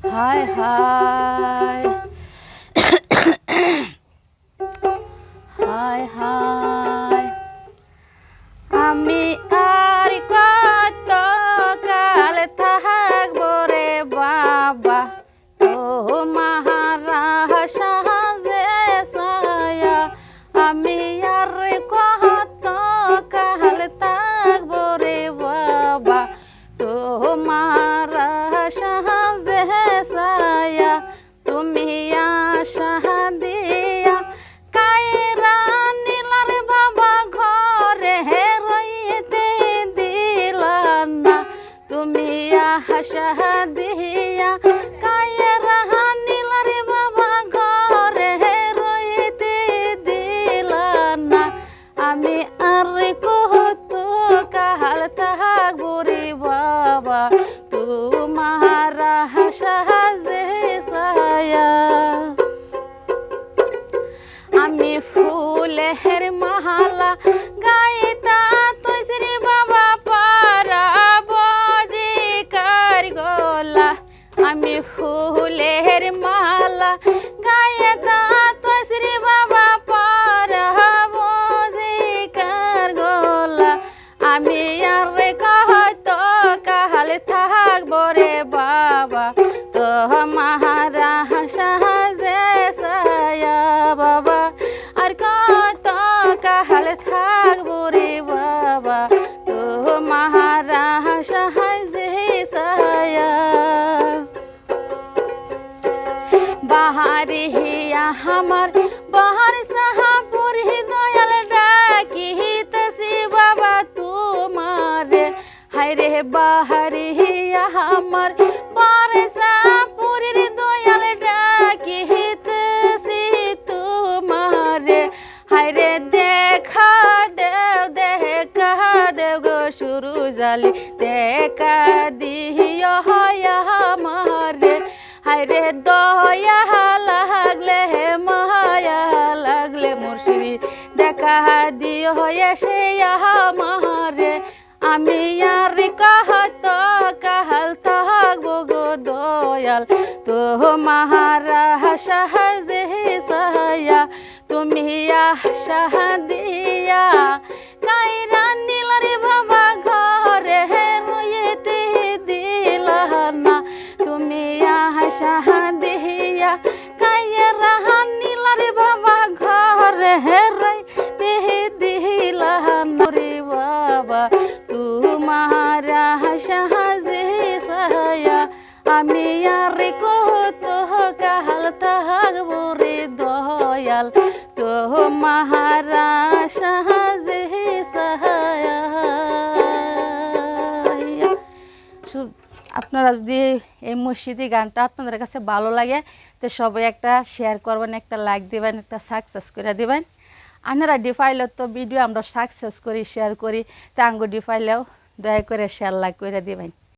হায় হায় হায় হায় আমি আর কত কাল থাকবো রে বাবা তোমারা সাহায্যে ছায়া আমি আর কত কাল থাকবো রে বাবা তোমারা সাহায্যে ছায়া তুমি আশা দিয়া কায়রা নিলার বাবা ঘরে রইতে দিলা না তুমি আশা দিয়া কায়রা নিলার বাবা ঘরে রইতে দিলা না আমি আর কত কাল থাকবো রে বাবা তোমারা সাহায্যে ছায়া আমি ফুলের মালা গাইতা তুসরি বাবা পারা বজি কার গোলা আমি ফুলের মালা গাইতা তুসরি বাবা পারা বজি কার গোলা আমি আর কত কাল থাকবো রে বাবা তোমারা সাহায্যে ছায়া বাবা আর কত কাল থাকবো রে বাবা তোমারা সাহায্যে ছায়া বাহারে হিয়া আমার বাহার সাহাপুর দয়াল ডাকিতেছি বাবা তোমারে হায় রে বাহারে হিয়া আমার বাহার সাহাপুর দয়াল ডাকিতেছি তোমারে হায় রে দেখা দেও গো শুরু জালি দেখা দিও হয় আমারে হায় রে দয়া লাগলে মায়া লাগলে মুর্শিদি দেখা দিও এসে আমারে আমি আর কত কাল থাকবো গো দয়াল তোমারা সাহায্যে ছায়া তুমি আশা দিয়া কায়রা নিলার বাবা ঘরে রইতে দিলা না তুমি আশা দিয়া কায়রা নিলার বাবা ঘরে রইতে দিলা না রে বাবা তোমারা সাহায্যে ছায়া আমি আর কত কাল থাকবো রে দয়াল তোমারা সাহায্যে ছায়া আপনারা যদি এই মসজিদি গানটা আপনাদের কাছে ভালো লাগে তো সবাই একটা শেয়ার করবেন, একটা লাইক দিবেন, একটা সাকসেস করে দিবেন। আপনারা ডিফাইলেও তো ভিডিও আমরা সাকসেস করি শেয়ার করি, তা আঙ্গু ডিফাইলেও দয়া করে শেয়ার লাইক করে দিবেন।